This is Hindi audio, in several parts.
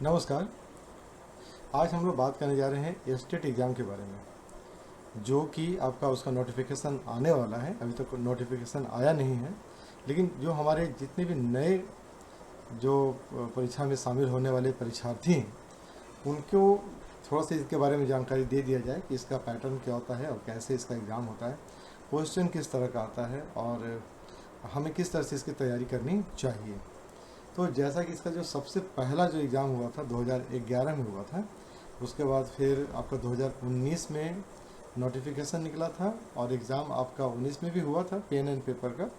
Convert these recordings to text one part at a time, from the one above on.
नमस्कार। आज हम लोग बात करने जा रहे हैं स्टेट एग्ज़ाम के बारे में, जो कि आपका उसका नोटिफिकेशन आने वाला है। अभी तक नोटिफिकेशन आया नहीं है, लेकिन जो हमारे जितने भी नए जो परीक्षा में शामिल होने वाले परीक्षार्थी हैं, उनको थोड़ा सा इसके बारे में जानकारी दे दिया जाए कि इसका पैटर्न क्या होता है और कैसे इसका एग्ज़ाम होता है, क्वेश्चन किस तरह का आता है और हमें किस तरह से इसकी तैयारी करनी चाहिए। तो जैसा कि इसका जो सबसे पहला जो एग्ज़ाम हुआ था 2011 में हुआ था, उसके बाद फिर आपका 2019 में नोटिफिकेशन निकला था और एग्ज़ाम आपका 19 में भी हुआ था पेन एंड पेपर का,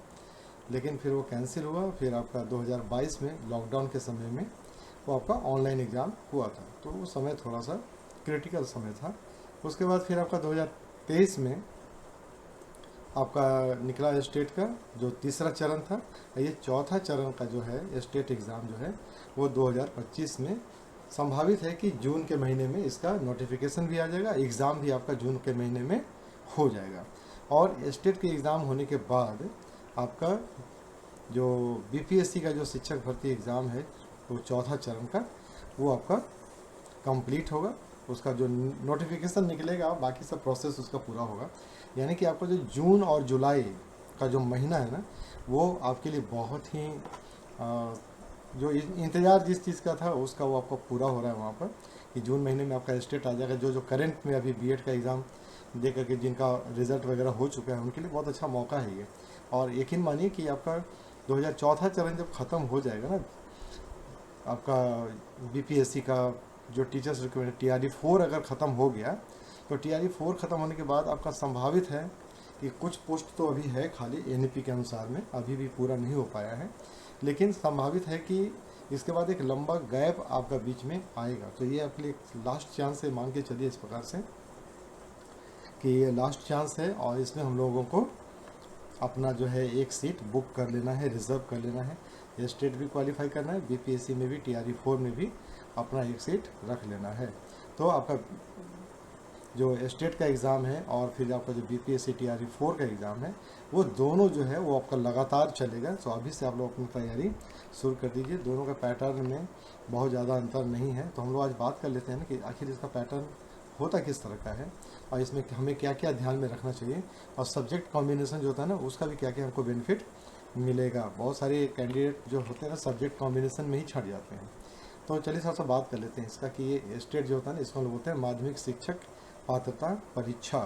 लेकिन फिर वो कैंसिल हुआ। फिर आपका 2022 में लॉकडाउन के समय में वो आपका ऑनलाइन एग्ज़ाम हुआ था, तो वो समय थोड़ा सा क्रिटिकल समय था। उसके बाद फिर आपका 2023 में आपका निकला स्टेट का जो तीसरा चरण था। ये चौथा चरण का जो है स्टेट एग्ज़ाम जो है वो 2025 में संभावित है कि जून के महीने में इसका नोटिफिकेशन भी आ जाएगा, एग्ज़ाम भी आपका जून के महीने में हो जाएगा। और स्टेट के एग्ज़ाम होने के बाद आपका जो बीपीएससी का जो शिक्षक भर्ती एग्ज़ाम है वो चौथा चरण का वो आपका कंप्लीट होगा। उसका जो नोटिफिकेशन निकलेगा बाकी सब प्रोसेस उसका पूरा होगा, यानी कि आपका जो जून और जुलाई का जो महीना है ना, वो आपके लिए बहुत ही जो इंतज़ार जिस चीज़ का था उसका वो आपका पूरा हो रहा है वहाँ पर, कि जून महीने में आपका स्टेट आ जाएगा। जो जो करंट में अभी बीएड का एग्ज़ाम दे करके जिनका रिज़ल्ट वगैरह हो चुका है उनके लिए बहुत अच्छा मौका है ये। और यकीन मानिए कि आपका 2004 चरण जब ख़त्म हो जाएगा ना, आपका बीपीएससी का जो टीचर्स रिक्रूटमेंट TRE 4 अगर ख़त्म हो गया, तो TRE 4 ख़त्म होने के बाद आपका संभावित है कि कुछ पोस्ट तो अभी है खाली NEP के अनुसार में, अभी भी पूरा नहीं हो पाया है, लेकिन संभावित है कि इसके बाद एक लंबा गैप आपका बीच में आएगा। तो ये आपके लिए लास्ट चांस है, मान के चलिए इस प्रकार से कि ये लास्ट चांस है और इसमें हम लोगों को अपना जो है एक सीट बुक कर लेना है, रिज़र्व कर लेना है। स्टेट भी क्वालिफाई करना है, बीपीएससी में भी TRE 4 में भी अपना एक सीट रख लेना है। तो आपका जो स्टेट का एग्ज़ाम है और फिर आपका जो बीपीएससी TRE 4 का एग्ज़ाम है, वो दोनों जो है वो आपका लगातार चलेगा। तो अभी से आप लोग अपनी तैयारी शुरू कर दीजिए। दोनों का पैटर्न में बहुत ज़्यादा अंतर नहीं है। तो हम लोग आज बात कर लेते हैं ना कि आखिर इसका पैटर्न होता किस तरह का है और इसमें हमें क्या क्या ध्यान में रखना चाहिए, और सब्जेक्ट कॉम्बिनेशन जो होता है ना उसका भी क्या क्या हमको बेनिफिट मिलेगा। बहुत सारे कैंडिडेट जो होते हैं ना सब्जेक्ट कॉम्बिनेशन में ही छट जाते हैं। तो चलिए थोड़ा सा बात कर लेते हैं इसका कि ये स्टेट जो होता है ना इसको हम लोग बोलते हैं माध्यमिक शिक्षक पात्रता परीक्षा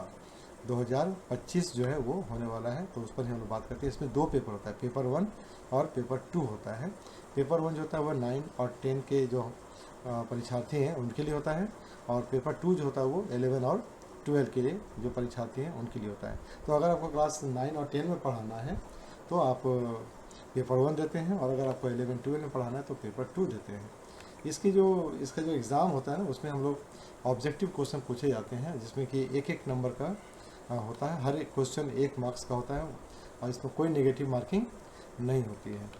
2025 जो है वो होने वाला है। तो उस पर हम लोग बात करते हैं। इसमें 2 पेपर होता है, पेपर 1 और पेपर 2 होता है। पेपर 1 जो होता है वो 9 और 10 के जो परीक्षार्थी हैं उनके लिए होता है, और पेपर 2 जो होता है वो 11 और 12 के लिए जो परीक्षार्थी हैं उनके लिए होता है। तो अगर आपको क्लास 9 और 10 में पढ़ाना है तो आप पेपर 1 देते हैं, और अगर आपको 11-12 में पढ़ाना है तो पेपर 2 देते हैं। इसका जो एग्ज़ाम होता है ना उसमें हम लोग ऑब्जेक्टिव क्वेश्चन पूछे जाते हैं, जिसमें कि एक एक नंबर का होता है। हर एक क्वेश्चन 1 मार्क्स का होता है और इसमें कोई नेगेटिव मार्किंग नहीं होती है।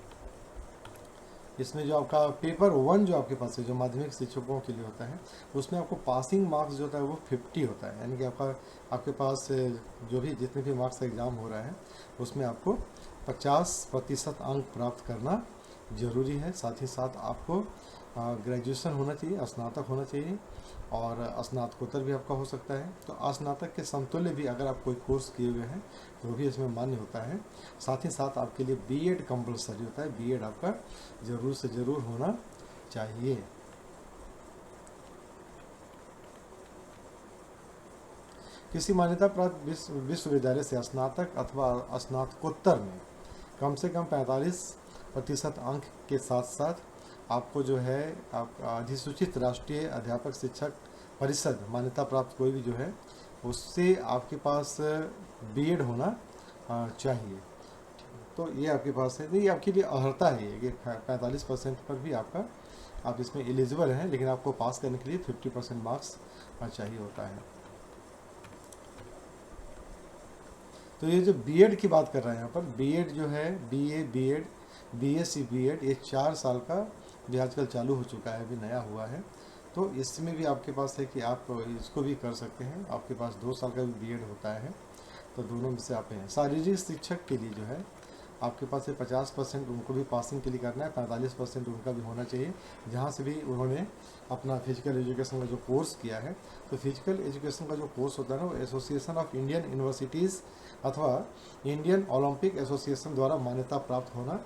इसमें जो आपका पेपर 1 जो आपके पास है जो माध्यमिक शिक्षकों के लिए होता है, उसमें आपको पासिंग मार्क्स जो होता है वो 50 होता है, यानी कि आपके पास जो भी जितने भी मार्क्स का एग्ज़ाम हो रहा है उसमें आपको 50% अंक प्राप्त करना ज़रूरी है। साथ ही साथ आपको ग्रेजुएशन होना चाहिए, स्नातक होना चाहिए, और स्नातकोत्तर भी आपका हो सकता है। तो स्नातक के समतुल्य भी अगर आप कोई कोर्स किए हुए हैं तो भी इसमें मान्य होता है। साथ ही साथ आपके लिए बीएड कंपलसरी होता है, बीएड आपका ज़रूर से ज़रूर होना चाहिए। किसी मान्यता प्राप्त विश्वविद्यालय से स्नातक अथवा स्नातकोत्तर में कम से कम 45% अंक के साथ साथ आपको जो है आप अधिसूचित राष्ट्रीय अध्यापक शिक्षक परिषद मान्यता प्राप्त कोई भी जो है उससे आपके पास बीएड होना चाहिए। तो ये आपके पास है, ये आपके लिए अर्हता है ये कि 45% पर भी आप इसमें एलिजिबल हैं, लेकिन आपको पास करने के लिए 50% मार्क्स चाहिए होता है। तो ये जो बीएड की बात कर रहे हैं यहाँ पर, बीएड जो है बीए बीएड बीएससी बीएड ये 4 साल का भी आजकल चालू हो चुका है, अभी नया हुआ है। तो इसमें भी आपके पास है कि आप इसको भी कर सकते हैं। आपके पास 2 साल का भी बीएड होता है, तो दोनों में से आप हैं। शारीरिक शिक्षक के लिए जो है आपके पास से 50% उनको भी पासिंग के लिए करना है, 45% उनका भी होना चाहिए जहाँ से भी उन्होंने अपना फिजिकल एजुकेशन का जो कोर्स किया है। तो फिजिकल एजुकेशन का जो कोर्स होता है ना, वो एसोसिएशन ऑफ इंडियन यूनिवर्सिटीज़ अथवा इंडियन ओलंपिक एसोसिएशन द्वारा मान्यता प्राप्त होना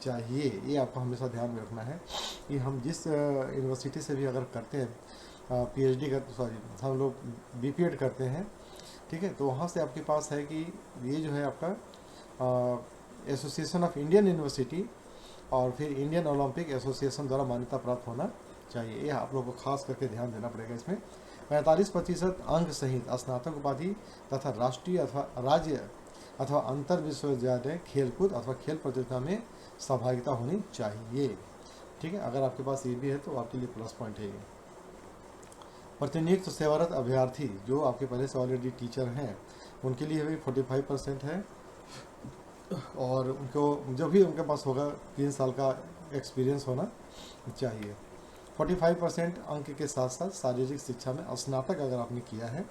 चाहिए। ये आपको हमेशा ध्यान में रखना है कि हम जिस यूनिवर्सिटी से भी अगर करते हैं पीएचडी कर सॉरी हम लोग बीपीएड करते हैं, ठीक है, तो वहाँ से आपके पास है कि ये जो है आपका एसोसिएशन ऑफ इंडियन यूनिवर्सिटी और फिर इंडियन ओलंपिक एसोसिएशन द्वारा मान्यता प्राप्त होना चाहिए। ये आप लोग को खास करके ध्यान देना पड़ेगा। इसमें 45% अंक सहित स्नातक उपाधि तथा राष्ट्रीय अथवा राज्य अथवा अंतर विश्वविद्यालय खेलकूद अथवा खेल प्रतियोगिता में सहभागिता होनी चाहिए। ठीक है, अगर आपके पास ये भी है तो आपके लिए प्लस पॉइंट है ये। प्रतिनियुक्त सेवारत अभ्यर्थी जो आपके पहले से ऑलरेडी टीचर हैं उनके लिए भी 45% है, और उनको जो भी उनके पास होगा 3 साल का एक्सपीरियंस होना चाहिए। 45% अंक के साथ साथ शारीरिक शिक्षा में स्नातक अगर आपने किया है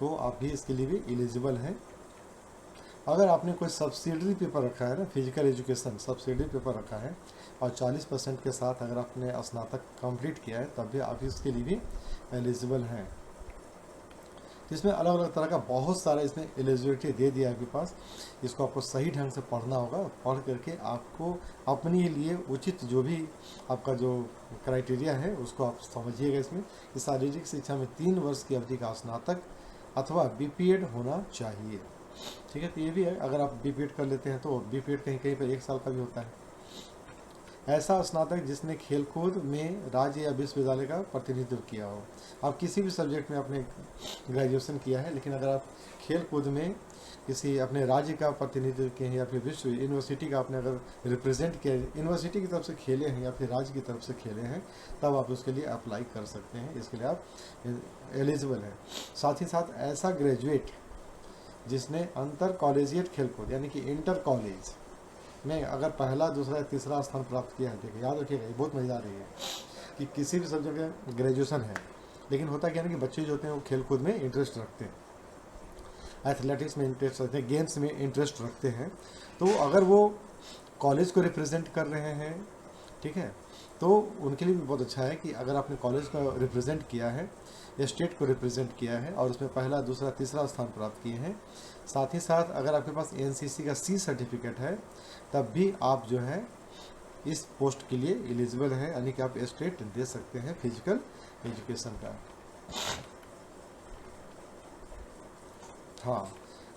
तो आप भी इसके लिए भी एलिजिबल हैं। अगर आपने कोई सब्सिडरी पेपर रखा है ना, फिजिकल एजुकेशन सब्सिडरी पेपर रखा है और 40% के साथ अगर आपने स्नातक कंप्लीट किया है तब भी आप इसके लिए भी एलिजिबल हैं। इसमें अलग अलग तरह का बहुत सारा इसमें एलिजिबिलिटी दे दिया है आपके पास। इसको आपको सही ढंग से पढ़ना होगा, पढ़ करके आपको अपने लिए उचित जो भी आपका जो क्राइटेरिया है उसको आप समझिएगा। इसमें कि शारीरिक शिक्षा में 3 वर्ष की अवधि का स्नातक अथवा बीपीएड होना चाहिए। ठीक है, तो ये भी है, अगर आप बीपीएड कर लेते हैं तो बीपीएड कहीं कहीं पर 1 साल का भी होता है। ऐसा स्नातक जिसने खेलकूद में राज्य या विश्वविद्यालय का प्रतिनिधित्व किया हो। आप किसी भी सब्जेक्ट में आपने ग्रेजुएशन किया है, लेकिन अगर आप खेलकूद में किसी अपने राज्य का प्रतिनिधित्व किए हैं या फिर विश्व यूनिवर्सिटी का आपने अगर रिप्रेजेंट किया है, यूनिवर्सिटी की तरफ से खेले हैं या फिर राज्य की तरफ से खेले हैं, तब आप उसके लिए अप्लाई कर सकते हैं। इसके लिए आप एलिजिबल हैं। साथ ही साथ ऐसा ग्रेजुएट जिसने अंतर कॉलेजिएट खेलकूद यानी कि इंटर कॉलेज में अगर पहला, दूसरा, तीसरा स्थान प्राप्त किया है, देखिए याद रखिएगा, ये बहुत मज़ेदार है कि किसी भी सब्जेक्ट में ग्रेजुएशन है, लेकिन होता क्या है कि बच्चे जो होते हैं वो खेलकूद में इंटरेस्ट रखते हैं, एथलेटिक्स में इंटरेस्ट रखते हैं, गेम्स में इंटरेस्ट रखते हैं, तो अगर वो कॉलेज को रिप्रेजेंट कर रहे हैं, ठीक है, तो उनके लिए भी बहुत अच्छा है कि अगर आपने कॉलेज को रिप्रेजेंट किया है, स्टेट को रिप्रेजेंट किया है और उसमें पहला, दूसरा, तीसरा स्थान प्राप्त किए हैं, साथ ही साथ अगर आपके पास एनसीसी का सी सर्टिफिकेट है, तब भी आप जो है इस पोस्ट के लिए एलिजिबल है, यानी कि आप स्टेट दे सकते हैं फिजिकल एजुकेशन का। हाँ,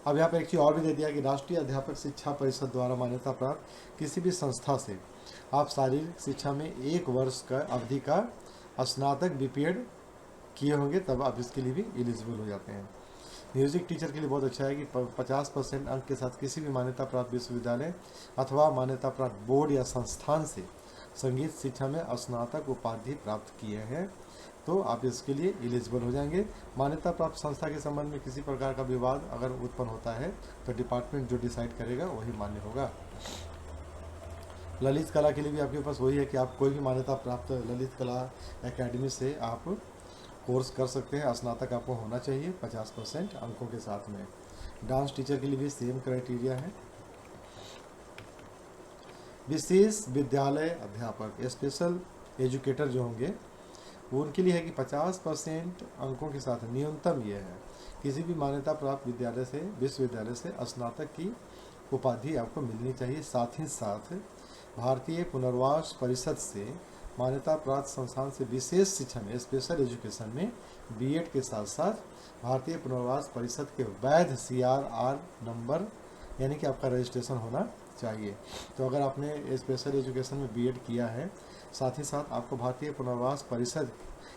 अब यहाँ पर एक चीज़ और भी दे दिया कि राष्ट्रीय अध्यापक शिक्षा परिषद द्वारा मान्यता प्राप्त किसी भी संस्था से आप शारीरिक शिक्षा में 1 वर्ष का अवधि का स्नातक बीपीएड किए होंगे, तब आप इसके लिए भी एलिजिबल हो जाते हैं। म्यूजिक टीचर के लिए बहुत अच्छा है कि 50% अंक के साथ किसी भी मान्यता प्राप्त विश्वविद्यालय अथवा मान्यता प्राप्त बोर्ड या संस्थान से संगीत शिक्षा में स्नातक उपाधि प्राप्त किए हैं, तो आप इसके लिए एलिजिबल हो जाएंगे। मान्यता प्राप्त संस्था के संबंध में किसी प्रकार का विवाद अगर उत्पन्न होता है तो डिपार्टमेंट जो डिसाइड करेगा वही मान्य होगा। ललित कला के लिए भी आपके पास वही है कि आप कोई भी मान्यता प्राप्त ललित कला एकेडमी से आप कोर्स कर सकते हैं, स्नातक आपको होना चाहिए 50% अंकों के साथ में। डांस टीचर के लिए भी सेम क्राइटेरिया है। विशेष विद्यालय अध्यापक स्पेशल एजुकेटर जो होंगे उनके लिए है कि 50% अंकों के साथ न्यूनतम ये है किसी भी मान्यता प्राप्त विद्यालय से, विश्वविद्यालय से स्नातक की उपाधि आपको मिलनी चाहिए। साथ ही साथ भारतीय पुनर्वास परिषद से मान्यता प्राप्त संस्थान से विशेष शिक्षा में, स्पेशल एजुकेशन में बीएड के साथ साथ भारतीय पुनर्वास परिषद के वैध CRR नंबर यानी कि आपका रजिस्ट्रेशन होना चाहिए। तो अगर आपने स्पेशल एजुकेशन में बीएड किया है, साथ ही साथ आपको भारतीय पुनर्वास परिषद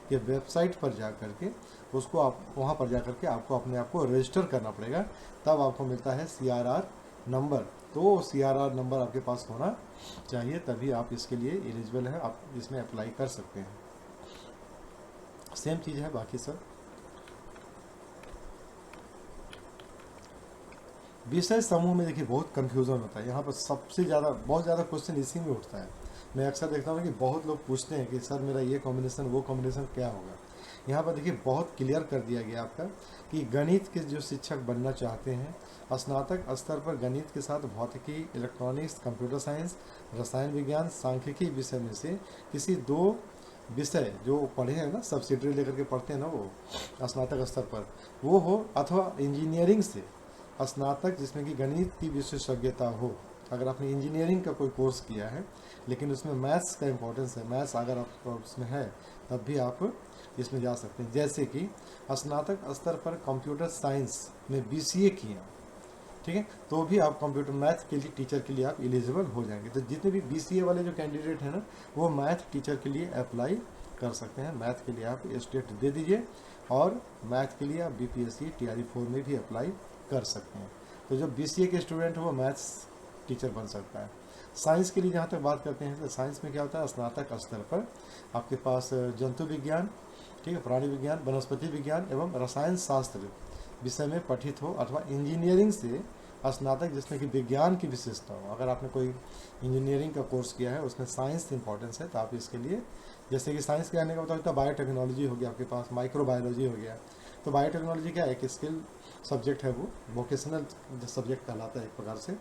के वेबसाइट पर जा करके उसको आप वहाँ पर जा करके आपको अपने आप को रजिस्टर करना पड़ेगा, तब आपको मिलता है CRR नंबर। तो CRR नंबर आपके पास होना चाहिए, तभी आप इसके लिए एलिजिबल है, आप इसमें अप्लाई कर सकते हैं। सेम चीज़ है बाकी सब। विषय समूह में देखिए बहुत कंफ्यूजन होता है, यहाँ पर सबसे ज़्यादा बहुत ज़्यादा क्वेश्चन इसी में उठता है। मैं अक्सर देखता हूँ कि बहुत लोग पूछते हैं कि सर मेरा ये कॉम्बिनेशन वो कॉम्बिनेशन क्या होगा, यहाँ पर देखिए बहुत क्लियर कर दिया गया आपका कि गणित के जो शिक्षक बनना चाहते हैं स्नातक स्तर पर गणित के साथ भौतिकी, इलेक्ट्रॉनिक्स, कंप्यूटर साइंस, रसायन विज्ञान, सांख्यिकी विषय में से किसी 2 विषय जो पढ़े हैं ना, सब्सिडरी लेकर के पढ़ते हैं ना वो स्नातक स्तर पर, वो हो, अथवा इंजीनियरिंग से स्नातक जिसमें कि गणित की विशेषज्ञता हो। अगर आपने इंजीनियरिंग का कोई कोर्स किया है लेकिन उसमें मैथ्स का इम्पोर्टेंस है, मैथ्स अगर आपका उसमें है तब भी आप इसमें जा सकते हैं। जैसे कि स्नातक स्तर पर कंप्यूटर साइंस में BCA किया, ठीक है, तो भी आप कंप्यूटर मैथ के लिए टीचर के लिए आप एलिजिबल हो जाएंगे। तो जितने भी BCA वाले जो कैंडिडेट हैं ना, वो मैथ टीचर के लिए अप्लाई कर सकते हैं। मैथ के लिए आप स्टेट दे दीजिए और मैथ के लिए आप BPSC TRE 4 में भी अप्लाई कर सकते हैं। तो जो BCA के स्टूडेंट हो वो मैथ्स टीचर बन सकता है। साइंस के लिए जहाँ तक बात करते हैं तो साइंस में क्या होता है, स्नातक स्तर पर आपके पास जंतु विज्ञान, ठीक है, प्राणी विज्ञान, वनस्पति विज्ञान एवं रसायन शास्त्र विषय में पठित हो, अथवा इंजीनियरिंग से स्नातक जिसमें कि विज्ञान की विशेषता हो। अगर आपने कोई इंजीनियरिंग का कोर्स किया है उसमें साइंस इंपॉर्टेंस है तो आप इसके लिए, जैसे कि साइंस के आने का मतलब होता है बायोटेक्नोलॉजी हो गया आपके पास, माइक्रोबायोलॉजी हो गया। तो बायोटेक्नोलॉजी क्या है, एक स्किल सब्जेक्ट है, वो वोकेशनल सब्जेक्ट कहलाता है एक प्रकार से,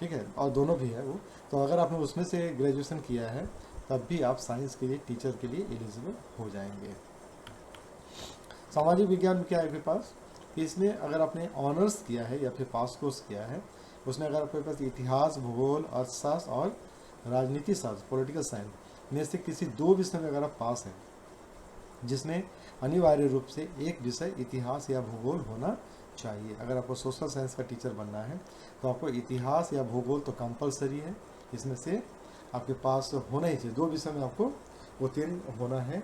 ठीक है, और दोनों भी है वो। तो अगर आपने उसमें से ग्रेजुएशन किया है तब भी आप साइंस के लिए टीचर के लिए एलिजिबल हो जाएंगे। सामाजिक विज्ञान में क्या है आपके पास, इसमें अगर आपने ऑनर्स किया है या फिर पास कोर्स किया है, उसमें अगर आपके पास इतिहास, भूगोल, अर्थशास्त्र और राजनीति शास्त्र, पॉलिटिकल साइंस में से किसी 2 विषय में अगर आप पास हैं, जिसमें अनिवार्य रूप से एक विषय इतिहास या भूगोल होना चाहिए। अगर आपको सोशल साइंस का टीचर बनना है तो आपको इतिहास या भूगोल तो कंपलसरी है, इसमें से आपके पास होना ही चाहिए। 2 विषय में आपको उत्तीर्ण होना है,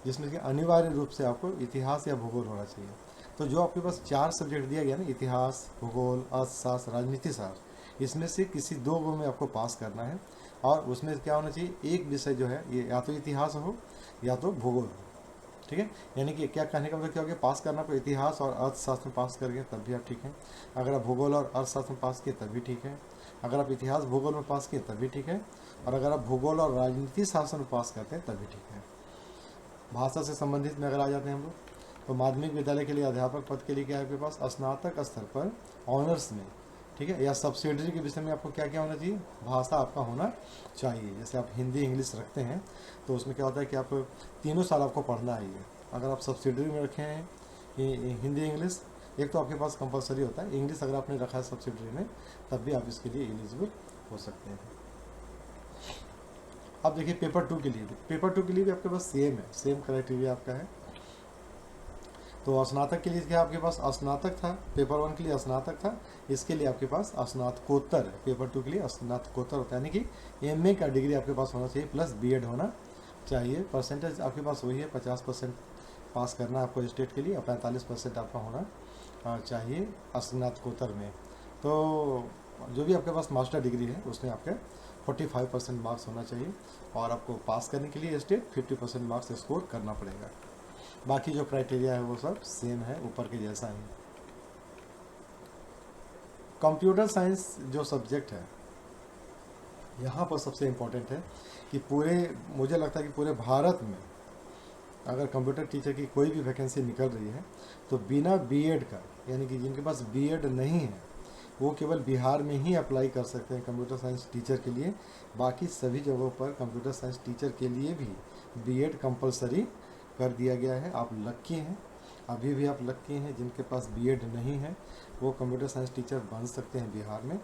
जिसमें कि अनिवार्य रूप से आपको इतिहास या भूगोल होना चाहिए। तो जो आपके पास 4 सब्जेक्ट दिया गया ना, इतिहास, भूगोल, अर्थशास्त्र, राजनीति शास्त्र, इसमें से किसी 2 में आपको पास करना है। और उसमें क्या होना चाहिए, एक विषय जो है ये या तो इतिहास हो या तो भूगोल हो, ठीक है। यानी कि क्या कहने का मतलब क्या हो गया, पास करना को इतिहास और अर्थशास्त्र में पास कर गए तब भी आप ठीक हैं। अगर आप भूगोल और अर्थशास्त्र में पास किए तब भी ठीक है। अगर आप इतिहास भूगोल में पास किए तब भी ठीक है। और अगर आप भूगोल और राजनीति शास्त्र में पास करते हैं तब भी ठीक है। भाषा से संबंधित में अगर आ जाते हैं हम लोग, तो माध्यमिक विद्यालय के लिए अध्यापक पद के लिए क्या है आपके पास, स्नातक स्तर पर ऑनर्स में, ठीक है, या सब्सिडरी के विषय में आपको क्या क्या होना चाहिए, भाषा आपका होना चाहिए। जैसे आप हिंदी इंग्लिश रखते हैं तो उसमें क्या होता है कि आप 3 साल आपको पढ़ना है ये। अगर आप सब्सिडरी में रखे हैं हिंदी इंग्लिश, एक तो आपके पास कंपलसरी होता है, इंग्लिश अगर आपने रखा है सब्सिडरी में तब भी आप इसके लिए एलिजिबल हो सकते हैं। अब देखिए पेपर 2 के लिए भी आपके पास सेम है, सेम क्राइटेरिया आपका है। तो स्नातक के लिए क्या आपके पास स्नातक था, पेपर 1 के लिए स्नातक था, इसके लिए आपके पास स्नातकोत्तर है। पेपर 2 के लिए स्नातकोत्तर होता है, यानी कि MA का डिग्री आपके पास होना चाहिए प्लस BEd होना चाहिए। परसेंटेज आपके पास वही है, 50% पास करना आपको स्टेट के लिए और 45% आपका होना चाहिए स्नातकोत्तर में। तो जो भी आपके पास मास्टर डिग्री है उसमें आपके 45% मार्क्स होना चाहिए और आपको पास करने के लिए स्टेट 50% मार्क्स स्कोर करना पड़ेगा। बाकी जो क्राइटेरिया है वो सब सेम है, ऊपर के जैसा ही। कंप्यूटर साइंस जो सब्जेक्ट है यहाँ पर सबसे इम्पोर्टेंट है कि मुझे लगता है कि पूरे भारत में अगर कंप्यूटर टीचर की कोई भी वैकेंसी निकल रही है तो बिना BEd का, यानी कि जिनके पास BEd नहीं है वो केवल बिहार में ही अप्लाई कर सकते हैं कंप्यूटर साइंस टीचर के लिए। बाकी सभी जगहों पर कंप्यूटर साइंस टीचर के लिए भी BEd कंपलसरी कर दिया गया है। आप लक्की हैं, अभी भी आप लक्की हैं, जिनके पास BEd नहीं है वो कंप्यूटर साइंस टीचर बन सकते हैं बिहार में।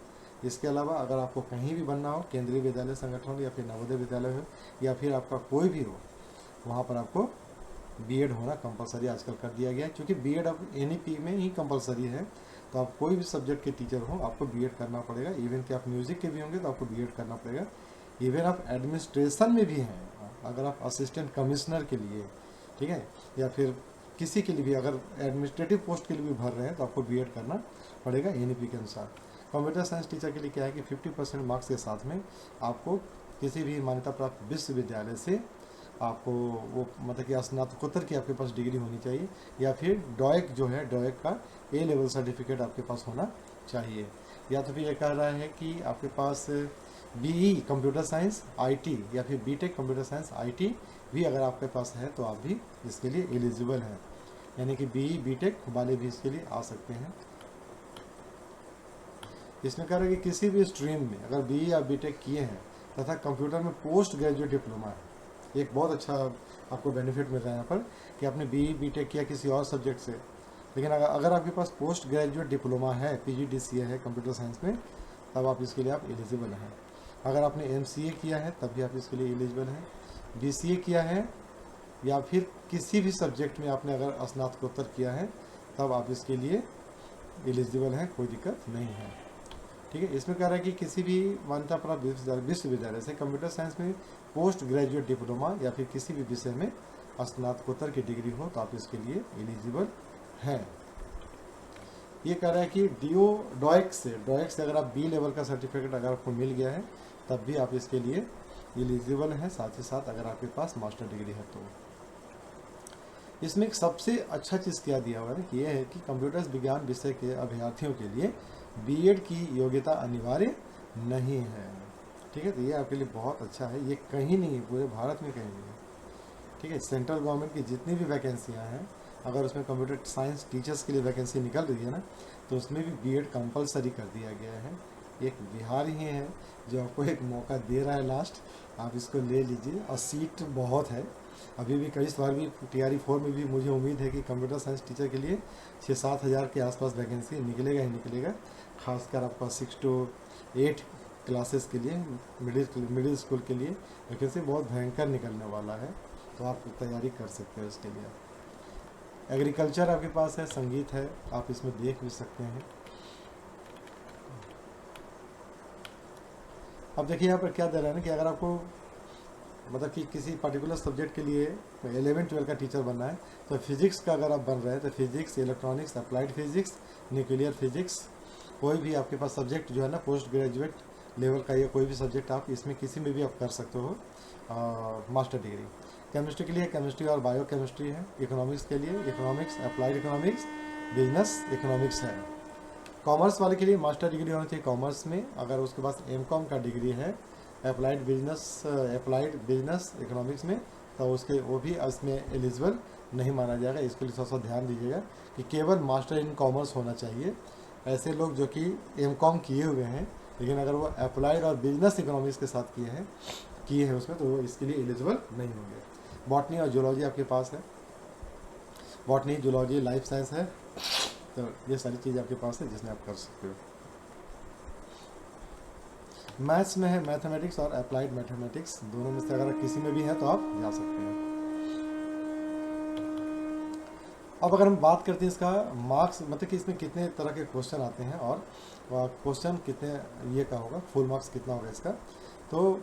इसके अलावा अगर आपको कहीं भी बनना हो, केंद्रीय विद्यालय संगठन या फिर नवोदय विद्यालय हो या फिर आपका कोई भी हो, वहाँ पर आपको BEd होना कंपलसरी आजकल कर दिया गया है। क्योंकि BEd अब NEP में ही कंपलसरी है, तो आप कोई भी सब्जेक्ट के टीचर हो आपको BEd करना पड़ेगा। इवन कि आप म्यूज़िक के भी होंगे तो आपको BEd करना पड़ेगा। इवन आप एडमिनिस्ट्रेशन में भी हैं, अगर आप असिस्टेंट कमिश्नर के लिए, ठीक है, या फिर किसी के लिए भी अगर एडमिनिस्ट्रेटिव पोस्ट के लिए भी भर रहे हैं तो आपको BEd करना पड़ेगा NEP के अनुसार। कंप्यूटर साइंस टीचर के लिए क्या है कि 50% मार्क्स के साथ में आपको किसी भी मान्यता प्राप्त विश्वविद्यालय से आपको वो मतलब कि स्नातकोत्तर की आपके पास डिग्री होनी चाहिए, या फिर डॉएक जो है, डॉएक का A लेवल सर्टिफिकेट आपके पास होना चाहिए। या तो फिर ये कह रहा है कि आपके पास बीई कंप्यूटर साइंस आईटी या फिर बीटेक कंप्यूटर साइंस आईटी भी अगर आपके पास है तो आप भी इसके लिए एलिजिबल हैं, यानी कि बीई बीटेक वाले भी इसके लिए आ सकते हैं। इसमें कह रहा है कि किसी भी स्ट्रीम में अगर बीई या बीटेक किए हैं तथा कंप्यूटर में पोस्ट ग्रेजुएट डिप्लोमा है, एक बहुत अच्छा आपको बेनिफिट मिल रहा है यहाँ पर कि आपने बीई बीटेक किया किसी और सब्जेक्ट से, लेकिन अगर आपके पास पोस्ट ग्रेजुएट डिप्लोमा है, पीजीडीसीए है कंप्यूटर साइंस में, तब आप इसके लिए आप एलिजिबल हैं। अगर आपने एमसीए किया है तब भी आप इसके लिए एलिजिबल हैं। बीसीए किया है या फिर किसी भी सब्जेक्ट में आपने अगर स्नातकोत्तर किया है तब आप इसके लिए एलिजिबल हैं, कोई दिक्कत नहीं है। ठीक है, इसमें कह रहा है कि किसी भी मान्यता प्राप्त विश्वविद्यालय से कंप्यूटर साइंस में पोस्ट ग्रेजुएट डिप्लोमा या फिर किसी भी विषय में स्नातकोत्तर की डिग्री हो तो आप इसके लिए एलिजिबल हैं। ये कह रहा है कि डॉएक से अगर आप बी लेवल का सर्टिफिकेट अगर आपको मिल गया है तब भी आप इसके लिए एलिजिबल हैं, साथ ही साथ अगर आपके पास मास्टर डिग्री है तो। इसमें एक सबसे अच्छा चीज़ क्या दिया हुआ है कि यह है कि कंप्यूटर विज्ञान विषय के अभ्यर्थियों के लिए बीएड की योग्यता अनिवार्य नहीं है। ठीक है, तो ये आपके लिए बहुत अच्छा है, ये कहीं नहीं है, पूरे भारत में कहीं नहीं है। ठीक है, सेंट्रल गवर्नमेंट की जितनी भी वैकेंसियाँ हैं अगर उसमें कंप्यूटर साइंस टीचर्स के लिए वैकेंसी निकल रही है ना तो उसमें भी बीएड कंपलसरी कर दिया गया है। एक बिहार ही है जो आपको एक मौका दे रहा है लास्ट, आप इसको ले लीजिए और सीट बहुत है। अभी भी कई बार भी TRE 4 में भी मुझे उम्मीद है कि कंप्यूटर साइंस टीचर के लिए 6-7 हज़ार के आसपास वैकेंसी निकलेगा ही निकलेगा, खासकर आपका 6 to 8 क्लासेस के लिए, मिडिल स्कूल के लिए वैकेंसी बहुत भयंकर निकलने वाला है, तो आप तैयारी कर सकते हैं उसके लिए। एग्रीकल्चर आपके पास है, संगीत है, आप इसमें देख भी सकते हैं। अब देखिए यहाँ पर क्या दे रहा है ना कि अगर आपको मतलब कि किसी पर्टिकुलर सब्जेक्ट के लिए 11-12 का टीचर बनना है तो फिजिक्स का अगर आप बन रहे हैं तो physics, electronics, applied physics, nuclear physics, कोई भी आपके पास सब्जेक्ट जो है ना पोस्ट ग्रेजुएट लेवल का या कोई भी सब्जेक्ट आप इसमें किसी में भी आप कर सकते हो मास्टर डिग्री। केमिस्ट्री के लिए केमिस्ट्री और बायो केमिस्ट्री है, इकोनॉमिक्स के लिए economics, applied economics, business economics है। कॉमर्स वाले के लिए मास्टर डिग्री होनी चाहिए कॉमर्स में, अगर उसके पास एमकॉम का डिग्री है अप्लाइड बिजनेस इकोनॉमिक्स में तो उसके वो भी इसमें एलिजिबल नहीं माना जाएगा। इसके लिए थोड़ा सा ध्यान दीजिएगा कि केवल मास्टर इन कॉमर्स होना चाहिए। ऐसे लोग जो कि एमकॉम किए हुए हैं लेकिन अगर वो अप्लाइड और बिजनेस इकोनॉमिक्स के साथ किए हैं उसमें तो वो इसके लिए एलिजिबल नहीं होंगे। बॉटनी और जूलॉजी आपके पास है, बॉटनी जूलॉजी लाइफ साइंस है, तो ये सारी चीज़ आपके पास है जिसमें आप कर सकते हो। मैथ्स में है मैथमेटिक्स और अप्लाइड मैथमेटिक्स, दोनों में से अगर किसी में भी है तो आप जा सकते हैं। अब अगर हम बात करते हैं इसका मार्क्स, मतलब कि इसमें कितने तरह के क्वेश्चन आते हैं और क्वेश्चन कितने ये का होगा, फुल मार्क्स कितना होगा इसका, तो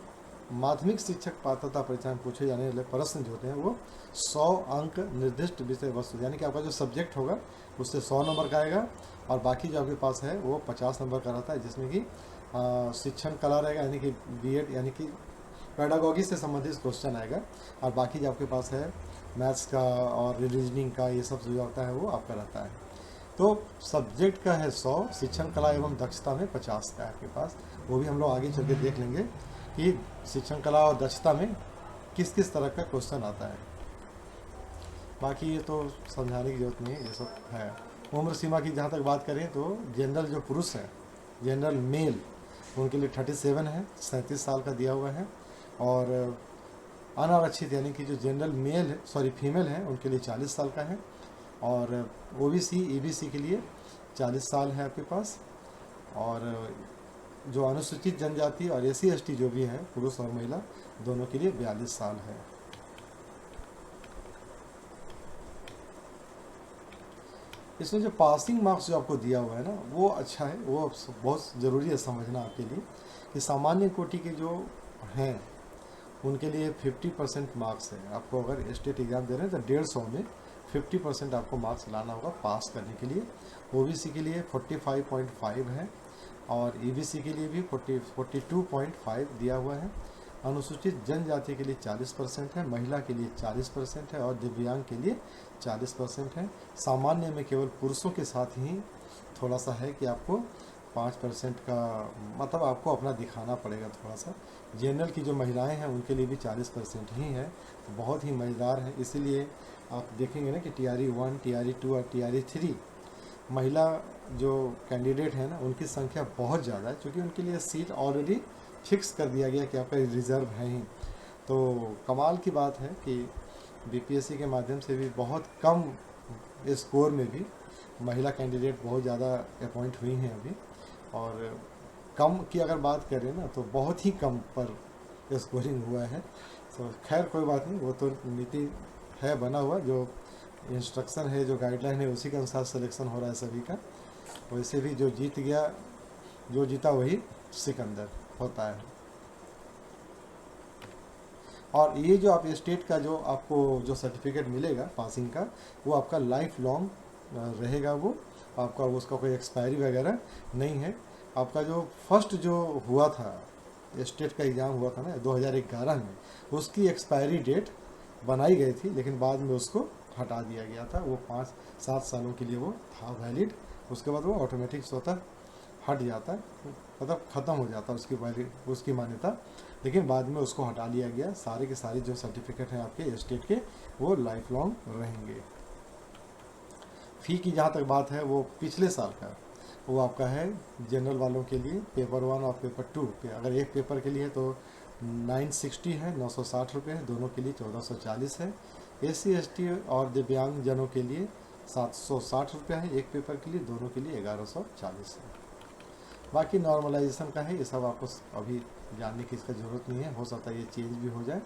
माध्यमिक शिक्षक पात्रता परीक्षा में पूछे जाने वाले प्रश्न जो होते हैं वो 100 अंक निर्दिष्ट विषय वस्तु, यानी कि आपका जो सब्जेक्ट होगा उससे 100 नंबर का आएगा और बाकी जो आपके पास है वो 50 नंबर का रहता है, जिसमें कि शिक्षण कला रहेगा यानी कि बीएड यानी कि पेडागोगी से संबंधित क्वेश्चन आएगा और बाकी जो आपके पास है मैथ्स का और रीजनिंग का ये सब जो होता है वो आपका रहता है। तो सब्जेक्ट का है 100, शिक्षण कला एवं दक्षता में 50 का है आपके पास, वो भी हम लोग आगे चल के देख लेंगे कि शिक्षण कला और दक्षता में किस किस तरह का क्वेश्चन आता है। बाकी ये तो समझाने की जरूरत नहीं है, ये सब है। उम्र सीमा की जहाँ तक बात करें तो जनरल जो पुरुष है, जनरल मेल, उनके लिए 37 है, 37 साल का दिया हुआ है, और अनारक्षित यानी कि जो जनरल फीमेल है उनके लिए 40 साल का है, और OBC EBC के लिए 40 साल है आपके पास, और जो अनुसूचित जनजाति और SC ST जो भी है पुरुष और महिला दोनों के लिए 42 साल है। इसमें जो पासिंग मार्क्स जो आपको दिया हुआ है ना वो अच्छा है, वो बहुत ज़रूरी है समझना आपके लिए कि सामान्य कोटि के जो हैं उनके लिए 50% मार्क्स है। आपको अगर स्टेट एग्ज़ाम दे रहे हैं तो 150 में 50% आपको मार्क्स लाना होगा पास करने के लिए। OBC के लिए 45.5 है और EBC के लिए भी 42.5 दिया हुआ है। अनुसूचित जनजाति के लिए 40% है, महिला के लिए 40% है और दिव्यांग के लिए 40% है। सामान्य में केवल पुरुषों के साथ ही थोड़ा सा है कि आपको 5% का मतलब आपको अपना दिखाना पड़ेगा थोड़ा सा। जनरल की जो महिलाएं हैं उनके लिए भी 40% ही है, तो बहुत ही मज़ेदार है। इसीलिए आप देखेंगे ना कि TRE 1, TRE 2 और TRE 3 महिला जो कैंडिडेट है ना उनकी संख्या बहुत ज़्यादा है, क्योंकि उनके लिए सीट ऑलरेडी फिक्स कर दिया गया कि आपका रिज़र्व है ही। तो कमाल की बात है कि BPSC के माध्यम से भी बहुत कम स्कोर में भी महिला कैंडिडेट बहुत ज़्यादा अपॉइंट हुई हैं अभी। और कम की अगर बात करें ना तो बहुत ही कम पर स्कोरिंग हुआ है। तो खैर कोई बात नहीं, वो तो नीति है बना हुआ, जो इंस्ट्रक्शन है, जो गाइडलाइन है, उसी के अनुसार सिलेक्शन हो रहा है सभी का। वैसे भी जो जीत गया, जो जीता वही सिकंदर होता है। और ये जो आप स्टेट का जो आपको जो सर्टिफिकेट मिलेगा पासिंग का, वो आपका लाइफ लॉन्ग रहेगा। वो आपका उसका कोई एक्सपायरी वगैरह नहीं है। आपका जो फर्स्ट जो हुआ था स्टेट का एग्ज़ाम हुआ था ना 2011 में, उसकी एक्सपायरी डेट बनाई गई थी, लेकिन बाद में उसको हटा दिया गया था। वो 5-7 सालों के लिए वो था वैलिड, उसके बाद वो ऑटोमेटिक स्वतः हट जाता है, मतलब ख़त्म हो जाता है उसकी मान्यता। लेकिन बाद में उसको हटा लिया गया। सारे के सारे जो सर्टिफिकेट हैं आपके स्टेट के वो लाइफ लॉन्ग रहेंगे। फ़ी की जहाँ तक बात है, वो पिछले साल का वो आपका है जनरल वालों के लिए पेपर 1 और पेपर 2 पे। अगर एक पेपर के लिए तो 960 है, 960 रुपये है, दोनों के लिए 1440 है। SC ST और दिव्यांग जनों के लिए 760 रुपये है एक पेपर के लिए, दोनों के लिए 1140 है। बाकी नॉर्मलाइजेशन का है, ये सब आपको अभी जानने की इसका ज़रूरत नहीं है। हो सकता है ये चेंज भी हो जाए।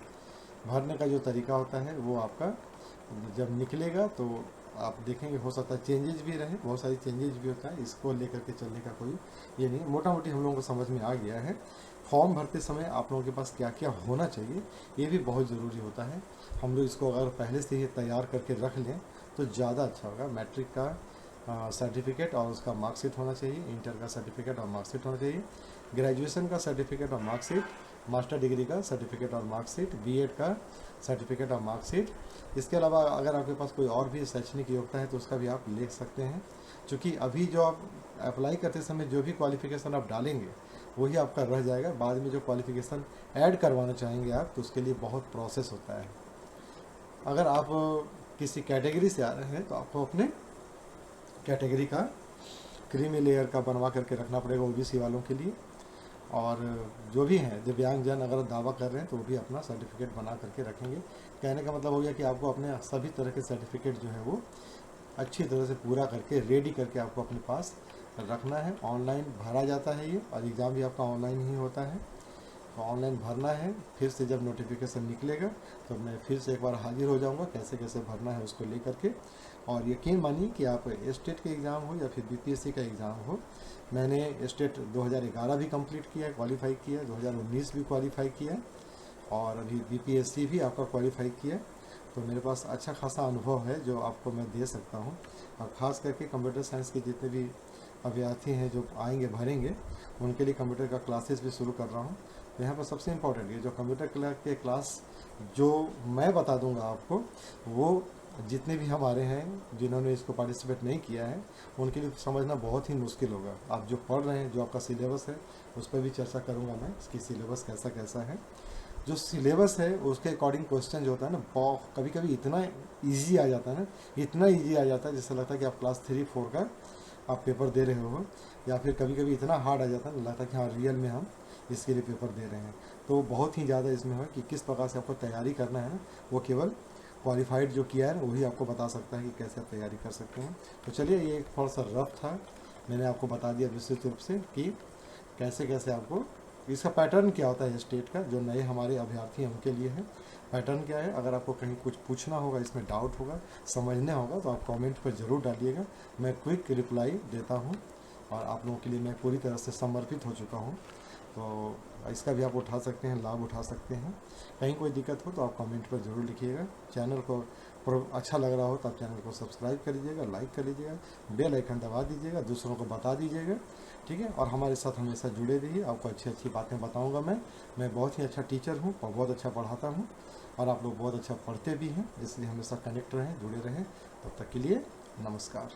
भरने का जो तरीका होता है वो आपका जब निकलेगा तो आप देखेंगे, हो सकता है चेंजेस भी रहे, बहुत सारी चेंजेस भी होता है। इसको लेकर के चलने का कोई ये नहीं, मोटा मोटी हम लोगों को समझ में आ गया है। फॉर्म भरते समय आप लोगों के पास क्या क्या होना चाहिए ये भी बहुत ज़रूरी होता है। हम लोग इसको अगर पहले से ही तैयार करके रख लें तो ज़्यादा अच्छा होगा। मैट्रिक का सर्टिफिकेट और उसका मार्कशीट होना चाहिए, इंटर का सर्टिफिकेट और मार्कशीट होना चाहिए, ग्रेजुएशन का सर्टिफिकेट और मार्कशीट, मास्टर डिग्री का सर्टिफिकेट और मार्कशीट, BEd का सर्टिफिकेट और मार्कशीट। इसके अलावा अगर आपके पास कोई और भी शैक्षणिक योग्यता है तो उसका भी आप ले सकते हैं, क्योंकि अभी जो आप अप्लाई करते समय जो भी क्वालिफिकेशन आप डालेंगे वही आपका रह जाएगा। बाद में जो क्वालिफिकेशन ऐड करवाना चाहेंगे आप तो उसके लिए बहुत प्रोसेस होता है। अगर आप किसी कैटेगरी से आ रहे हैं तो आपको अपने कैटेगरी का क्रीमी लेयर का बनवा करके रखना पड़ेगा OBC वालों के लिए। और जो भी हैं दिव्यांगजन अगर दावा कर रहे हैं तो वो भी अपना सर्टिफिकेट बना करके रखेंगे। कहने का मतलब हो गया कि आपको अपने सभी तरह के सर्टिफिकेट जो है वो अच्छी तरह से पूरा करके रेडी करके आपको अपने पास रखना है। ऑनलाइन भरा जाता है ये, और एग्ज़ाम भी आपका ऑनलाइन ही होता है। तो ऑनलाइन भरना है। फिर से जब नोटिफिकेशन निकलेगा तो मैं फिर से एक बार हाजिर हो जाऊंगा कैसे कैसे भरना है उसको लेकर के। और यकीन मानिए कि आप स्टेट के एग्ज़ाम हो या फिर BPSC का एग्ज़ाम हो, मैंने स्टेट 2011 भी कंप्लीट किया है, क्वालिफाई किया है, 2019 भी क्वालिफाई किया है, और अभी BPSC भी आपका क्वालिफाई किया है। तो मेरे पास अच्छा खासा अनुभव है जो आपको मैं दे सकता हूँ। और ख़ास करके कंप्यूटर साइंस के जितने भी अभ्यर्थी हैं जो आएंगे भरेंगे उनके लिए कंप्यूटर का क्लासेस भी शुरू कर रहा हूँ। यहाँ पर सबसे इम्पोर्टेंट ये जो कंप्यूटर के क्लास जो मैं बता दूंगा आपको, वो जितने भी हमारे हैं जिन्होंने इसको पार्टिसिपेट नहीं किया है उनके लिए समझना बहुत ही मुश्किल होगा। आप जो पढ़ रहे हैं, जो आपका सिलेबस है, उस पर भी चर्चा करूँगा मैं, इसकी सिलेबस कैसा कैसा है। जो सिलेबस है उसके अकॉर्डिंग क्वेश्चन जो होता है ना, कभी कभी इतना ईजी आ जाता है ना, इतना ईजी आ जाता है जिससे लगता है कि आप क्लास 3-4 का आप पेपर दे रहे हो, या फिर कभी कभी इतना हार्ड आ जाता है लगता है कि हाँ रियल में हम इसके लिए पेपर दे रहे हैं। तो बहुत ही ज़्यादा इसमें है कि किस प्रकार से आपको तैयारी करना है ना, वो केवल क्वालिफाइड जो किया है वही आपको बता सकता है कि कैसे आप तैयारी कर सकते हैं। तो चलिए, ये एक थोड़ा सा रफ था, मैंने आपको बता दिया विस्तृत रूप से कि कैसे कैसे आपको इसका पैटर्न क्या होता है स्टेट का, जो नए हमारे अभ्यर्थी हैं उनके लिए है। पैटर्न क्या है, अगर आपको कहीं कुछ पूछना होगा, इसमें डाउट होगा, समझना होगा तो आप कमेंट पर ज़रूर डालिएगा, मैं क्विक रिप्लाई देता हूँ। और आप लोगों के लिए मैं पूरी तरह से समर्पित हो चुका हूँ। तो इसका भी आप उठा सकते हैं, लाभ उठा सकते हैं। कहीं कोई दिक्कत हो तो आप कमेंट पर ज़रूर लिखिएगा। चैनल को अच्छा लग रहा हो तो आप चैनल को सब्सक्राइब कर लीजिएगा, लाइक कर लीजिएगा, बेल आइकन दबा दीजिएगा, दूसरों को बता दीजिएगा, ठीक है। और हमारे साथ हमेशा जुड़े रहिए, आपको अच्छी अच्छी बातें बताऊंगा मैं बहुत ही अच्छा टीचर हूँ और बहुत अच्छा पढ़ाता हूँ, और आप लोग बहुत अच्छा पढ़ते भी हैं, इसलिए हमेशा कनेक्ट रहें, जुड़े रहें। तब तक के लिए नमस्कार।